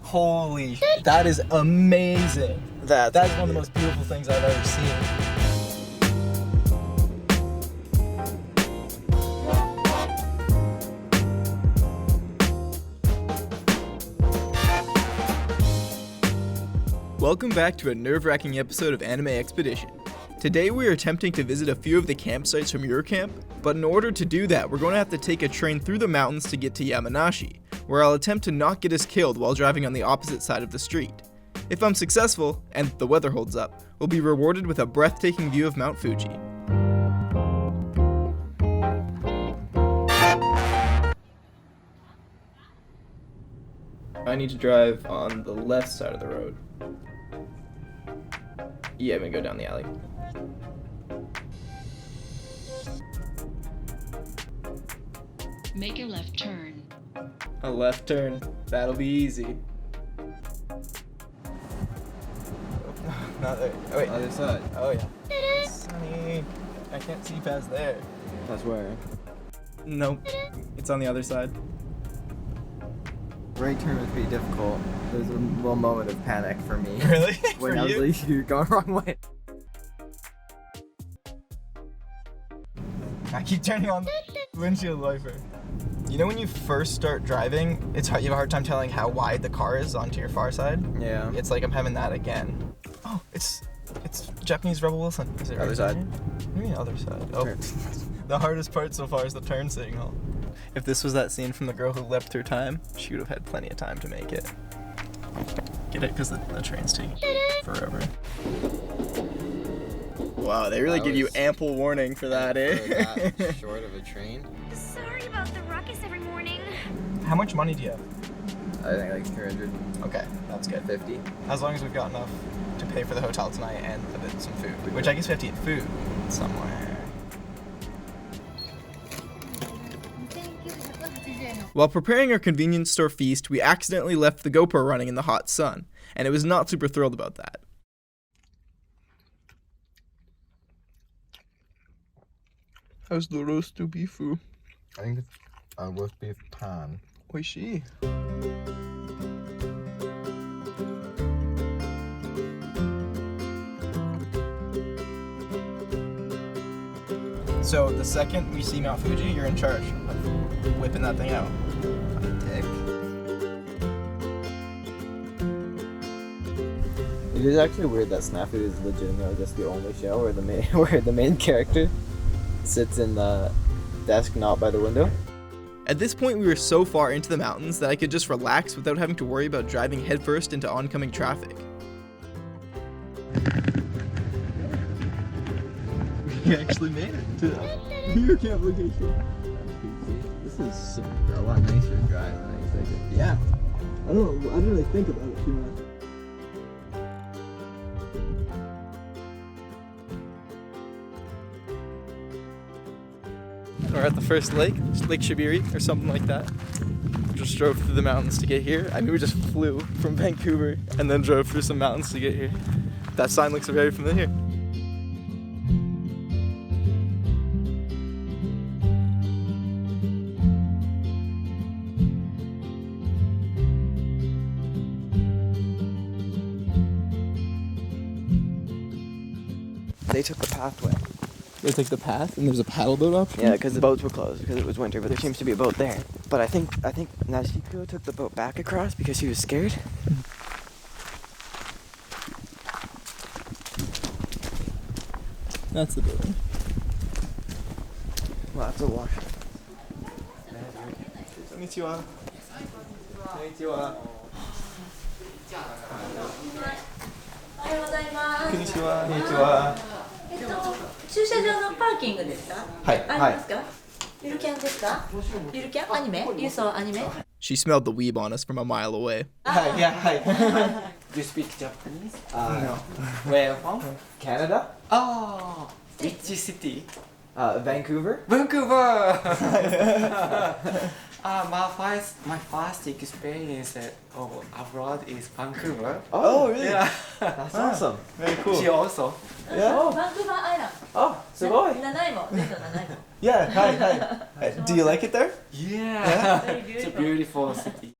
Holy sh**, that is amazing. That's one of the most beautiful things I've ever seen. Welcome back to a nerve-wracking episode of Anime Expedition. Today we are attempting to visit a few of the campsites from Yuru Camp, but in order to do that, we're going to have to take a train through the mountains to get to Yamanashi, where I'll attempt to not get us killed while driving on the opposite side of the street. If I'm successful, and the weather holds up, we'll be rewarded with a breathtaking view of Mount Fuji. I need to drive on the left side of the road. Yeah, I'm gonna go down the alley. Make a left turn. A left turn. That'll be easy. Not there. Oh, wait. Other side. Oh, yeah. Sunny. I can't see past there. That's where. Nope. It's on the other side. Right turn would be difficult. There's a little moment of panic for me. Really? When For I was you? like, you're going the wrong way. I keep turning on the windshield wiper. You know when you first start driving, it's hard, you have a hard time telling how wide the car is onto your far side? Yeah. It's like I'm having that again. Oh, it's Japanese Rebel Wilson. Is it Other right side. here? What do you mean other side? Oh, the hardest part so far is the turn signal. If this was that scene from The Girl Who Leapt Through Time, she would have had plenty of time to make it. Get it? Because the train's taking forever. Wow, they really That give you was- ample warning for that, eh? For that short of a train? Sorry about the ruckus every morning. How much money do you have? I think like 250. Okay, that's good. As long as we've got enough to pay for the hotel tonight and for some food. Which I guess we have to eat food somewhere. While preparing our convenience store feast, we accidentally left the GoPro running in the hot sun, and it was not super thrilled about that. How's the roast beef? I think it's a roast beef pan. Oishii. So the second we see Mount Fuji, you're in charge of whipping that thing out. Dick. It is actually weird that Snafu is legitimately just the only show where the main character sits in the desk not by the window. At this point, we were so far into the mountains that I could just relax without having to worry about driving headfirst into oncoming traffic. We actually made it to Yuru Camp location. This is a lot nicer drive than I expected. Yeah. I didn't really think about it too much. We're at the first lake, Lake Shibire or something like that. We just drove through the mountains to get here. I mean, we just flew from Vancouver and then drove through some mountains to get here. That sign looks very familiar. They took the pathway. They take the path and there's a paddle boat option? Yeah, because the boats were closed because it was winter, but there seems to be a boat there. But I think Nashiko took the boat back across because she was scared. That's the building. Lots of wash. Konnichiwa. Konnichiwa. Konnichiwa. 駐車場のパーキングですか？はい。ありますか？ゆるキャンですか？ゆるキャンアニメ？You saw anime? She smelled the weeb on us from a mile away. Hi, yeah, hi. Do you speak Japanese? No. Where from? Canada? Oh, which city? Vancouver? Vancouver. My first experience abroad is Vancouver. Oh, really? Yeah. That's awesome. Very cool. She also. バンクーバーアイラン Oh, ド。 sugoi. 7位も出た7位も。 Yeah, hi. Do you like it there? Yeah. Very It's a beautiful. beautiful city.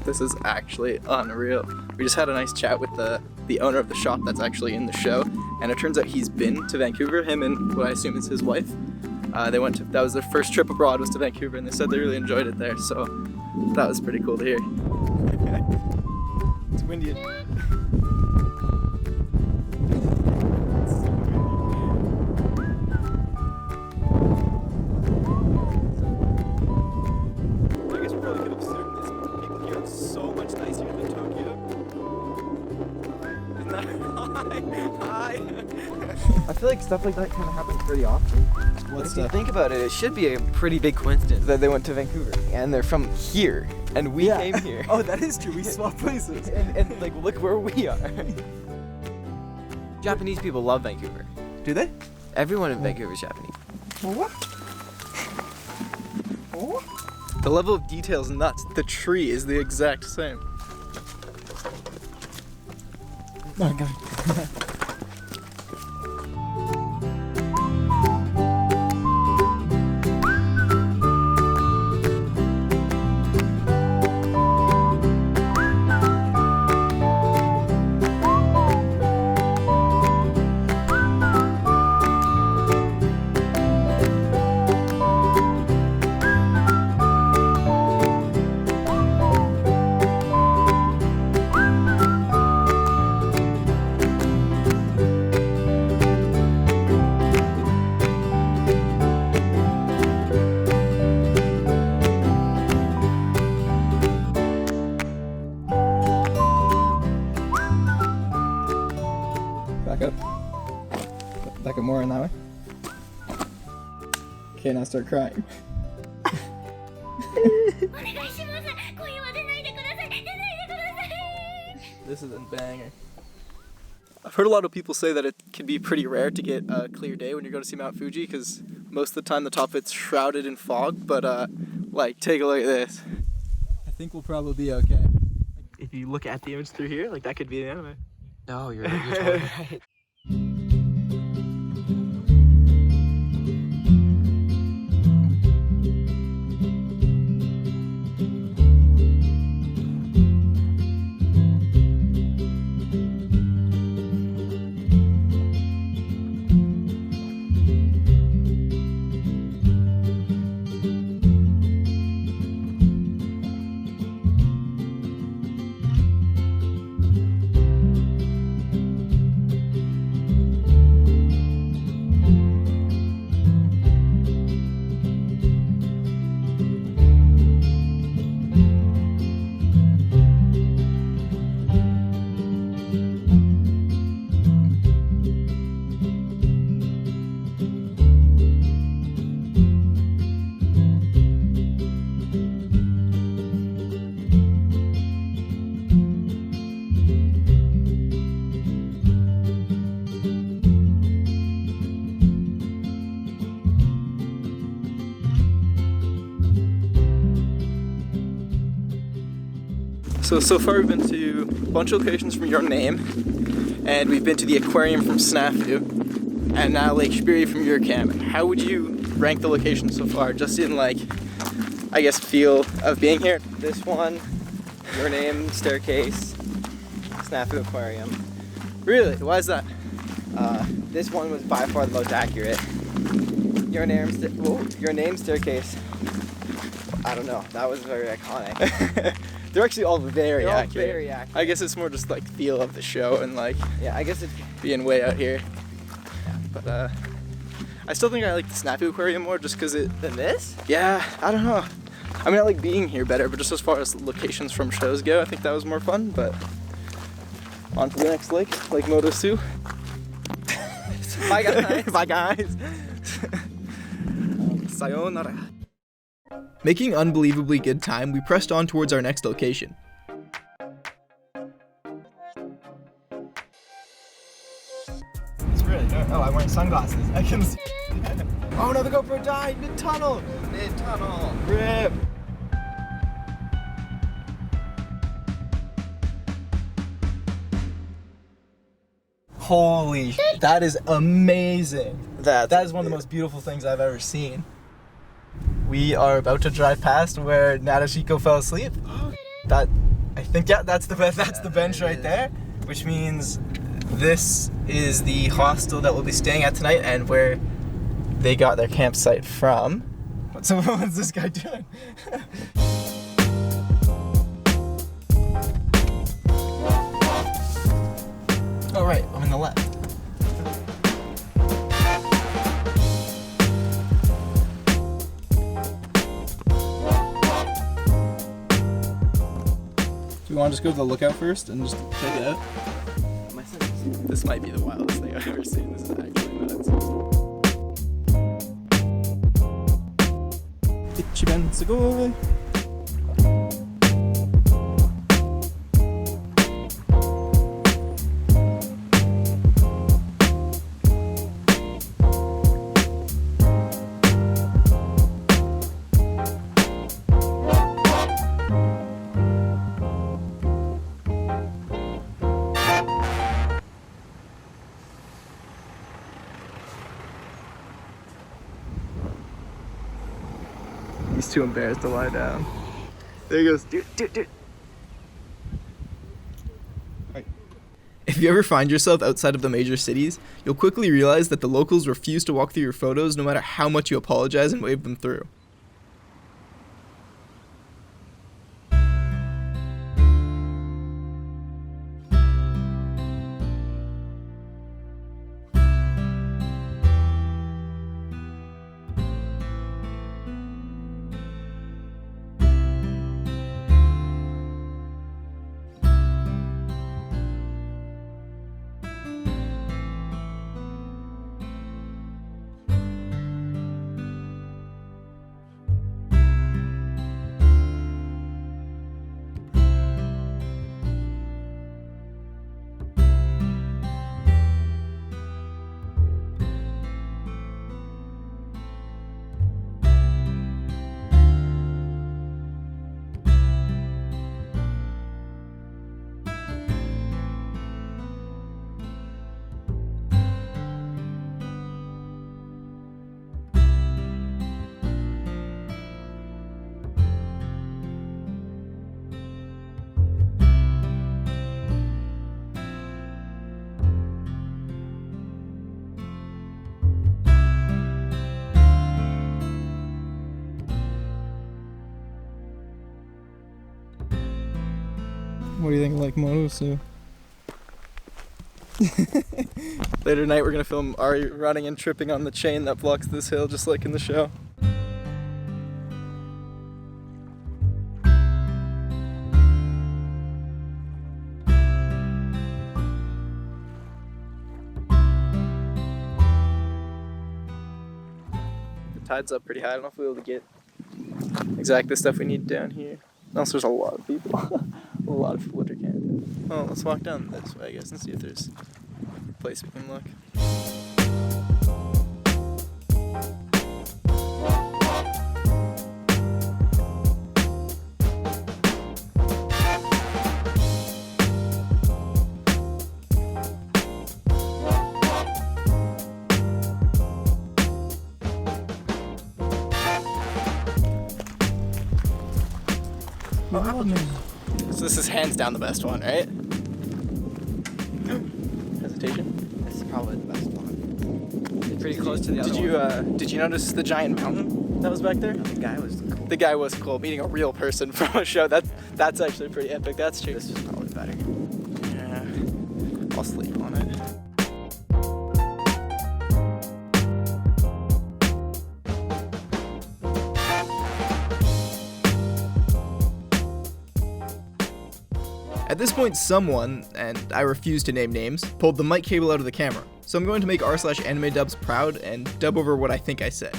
This is actually unreal. We just had a nice chat with the owner of the shop that's actually in the show, and it turns out he's been to Vancouver, him and what I assume is his wife. That was their first trip abroad, was to Vancouver, and they said they really enjoyed it there, so that was pretty cool to hear. It's windy. I guess we probably could have assumed this, but people here are so much nicer than Tokyo. Isn't that hi? I feel like stuff like that kind of happens pretty often. What If you think about it, it should be a pretty big coincidence that they went to Vancouver and they're from here and we came here. Oh, that is true. We swapped places. and like look where we are. Japanese people love Vancouver. Do they? Everyone in Vancouver is Japanese. What? The level of detail is nuts. The tree is the exact same. Oh god. Back up more in that way. Okay, now start crying. This is a banger. I've heard a lot of people say that it can be pretty rare to get a clear day when you go to see Mount Fuji, because most of the time the top of it's shrouded in fog, but like, take a look at this. I think we'll probably be okay. If you look at the image through here, like that could be the anime. No, you're totally right. So far we've been to a bunch of locations from Your Name, and we've been to the aquarium from Snafu, and now Lake Shibire from Yuru Camp. How would you rank the locations so far, just in like, I guess, feel of being here? This one, Your Name, Staircase, Snafu Aquarium. Really? Why is that? This one was by far the most accurate. Your Name, Staircase. I don't know. That was very iconic. They're actually all very They're all accurate. very accurate. I guess it's more just like feel of the show and like Yeah, I guess it's. being way out here. But I still think I like the Snafu Aquarium more just because it. Than this? Yeah, I don't know. I mean, I like being here better, but just as far as locations from shows go, I think that was more fun. But on to the next lake, Lake Motosu. Bye guys. Bye guys. Sayonara. Making unbelievably good time, we pressed on towards our next location. It's really dark. Oh, I'm wearing sunglasses. I can see. Oh no, the GoPro died mid-tunnel. Mid-tunnel. Rip. Holy shit, that is amazing. That is one of the most beautiful things I've ever seen. We are about to drive past where Nadeshiko fell asleep. That I think, yeah, that's the bench right there, which means this is the hostel that we'll be staying at tonight and where they got their campsite from. What's this guy doing? Oh, right, I'm in the left. Do you want to just go to the lookout first and just check it out? This might be the wildest thing I've ever seen. This is actually nuts. Ichiban sugoi. He's too embarrassed to lie down. There he goes. Dude. If you ever find yourself outside of the major cities, you'll quickly realize that the locals refuse to walk through your photos no matter how much you apologize and wave them through. What do you think of like Motosu? Later tonight we're gonna film Ari running and tripping on the chain that blocks this hill just like in the show. The tide's up pretty high. I don't know if we'll be able to get exactly the stuff we need down here. Also, there's a lot of people. A lot of people are camping. Well, let's walk down this way, I guess, and see if there's a place we can look. So this is hands down the best one, right? Hesitation? This is probably the best one. It's pretty close to the other one. Did you notice the giant mountain that was back there? The guy was cool. The guy was cool. Meeting a real person from a show. That's actually pretty epic. That's true. This is probably better. Yeah. I'll sleep on it. At this point, someone, and I refuse to name names, pulled the mic cable out of the camera, so I'm going to make r/animedubs proud and dub over what I think I said.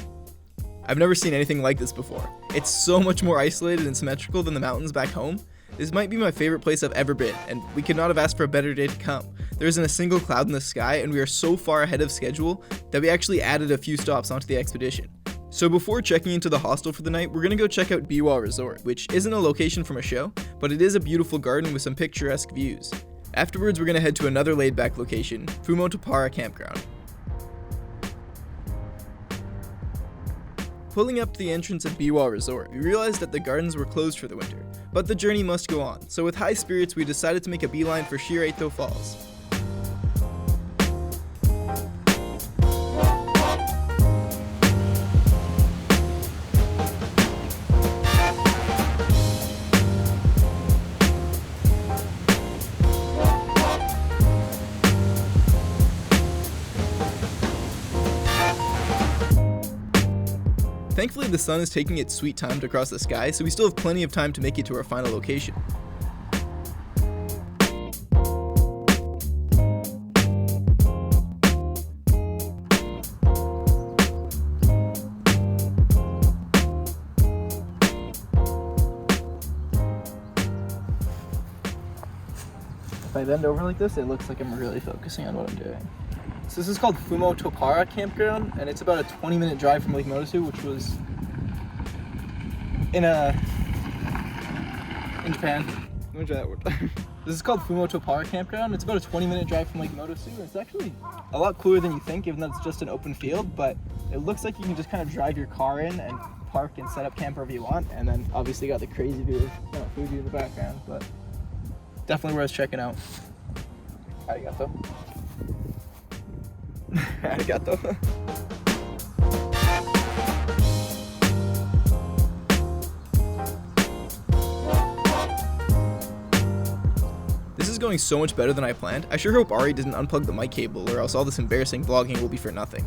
I've never seen anything like this before. It's so much more isolated and symmetrical than the mountains back home. This might be my favorite place I've ever been, and we could not have asked for a better day to come. There isn't a single cloud in the sky, and we are so far ahead of schedule that we actually added a few stops onto the expedition. So before checking into the hostel for the night, we're gonna go check out Biwa Resort, which isn't a location from a show, but it is a beautiful garden with some picturesque views. Afterwards, we're gonna head to another laid-back location, Fumotoppara Campground. Pulling up to the entrance of Biwa Resort, we realized that the gardens were closed for the winter, But the journey must go on, so with high spirits we decided to make a beeline for Shibire Falls. Thankfully, the sun is taking its sweet time to cross the sky, so we still have plenty of time to make it to our final location. If I bend over like this, it looks like I'm really focusing on what I'm doing. So this is called Fumotoppara Campground, and it's about a 20-minute drive from Lake Motosu, which was in Japan. Let me try that word. This is called Fumotoppara Campground. It's about a 20-minute drive from Lake Motosu. It's actually a lot cooler than you think, even though it's just an open field, but it looks like you can just kind of drive your car in and park and set up camp wherever you want, and then obviously you got the crazy view of Fuji in the background, but definitely worth checking out. Arigato. Arigato. This is going so much better than I planned. I sure hope Ari doesn't unplug the mic cable, or else all this embarrassing vlogging will be for nothing.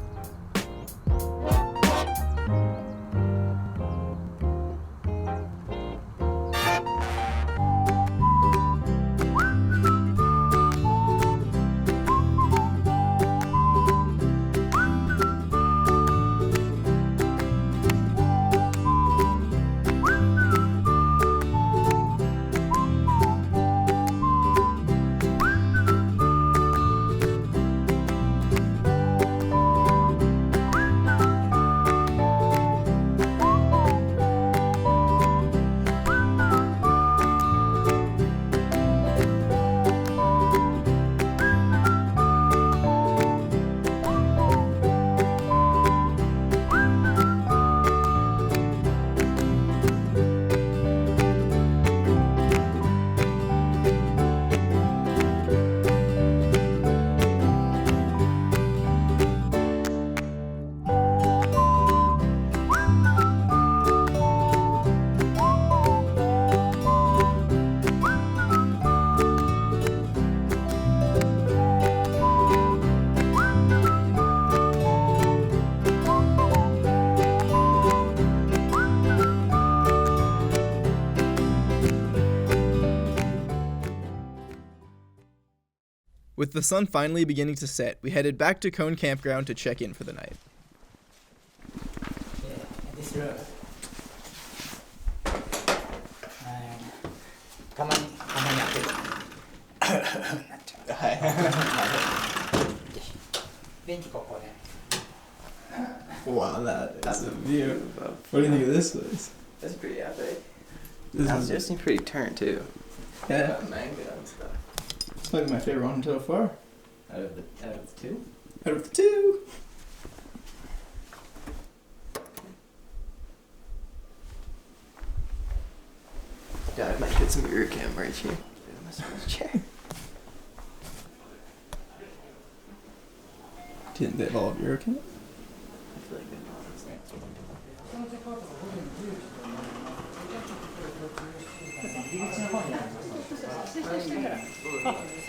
With the sun finally beginning to set, we headed back to Cone Campground to check in for the night. This room. たまに開ける。なっちゃう。はい。電気ここね。 Wow, that's a view. What do you think of this place? That's pretty epic. This It seems pretty turned too. Yeah, Manga and stuff. it's like my favorite one so far. Out of the two? Out of the two. Yeah, I might get some Yuru Camp right here. Chair. Didn't they all have Yuru Camp? I feel like they know this thing.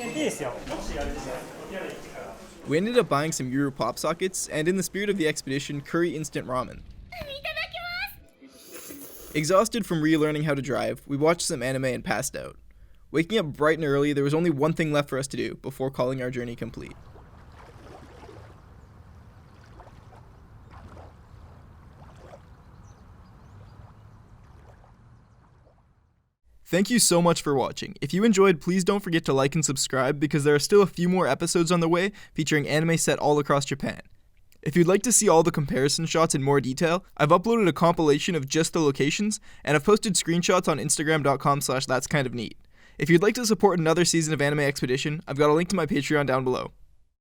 いいですよ。もしあれでしたら。 We ended up buying some Yuru pop sockets, and in the spirit of the expedition, curry instant ramen. Exhausted from relearning how to drive, we watched some anime and passed out. Waking up bright and early, there was only one thing left for us to do before calling our journey complete. Thank you so much for watching. If you enjoyed, please don't forget to like and subscribe because there are still a few more episodes on the way featuring anime set all across Japan. If you'd like to see all the comparison shots in more detail, I've uploaded a compilation of just the locations, and I've posted screenshots on Instagram.com/that'skindofneat. If you'd like to support another season of Anime Expedition, I've got a link to my Patreon down below.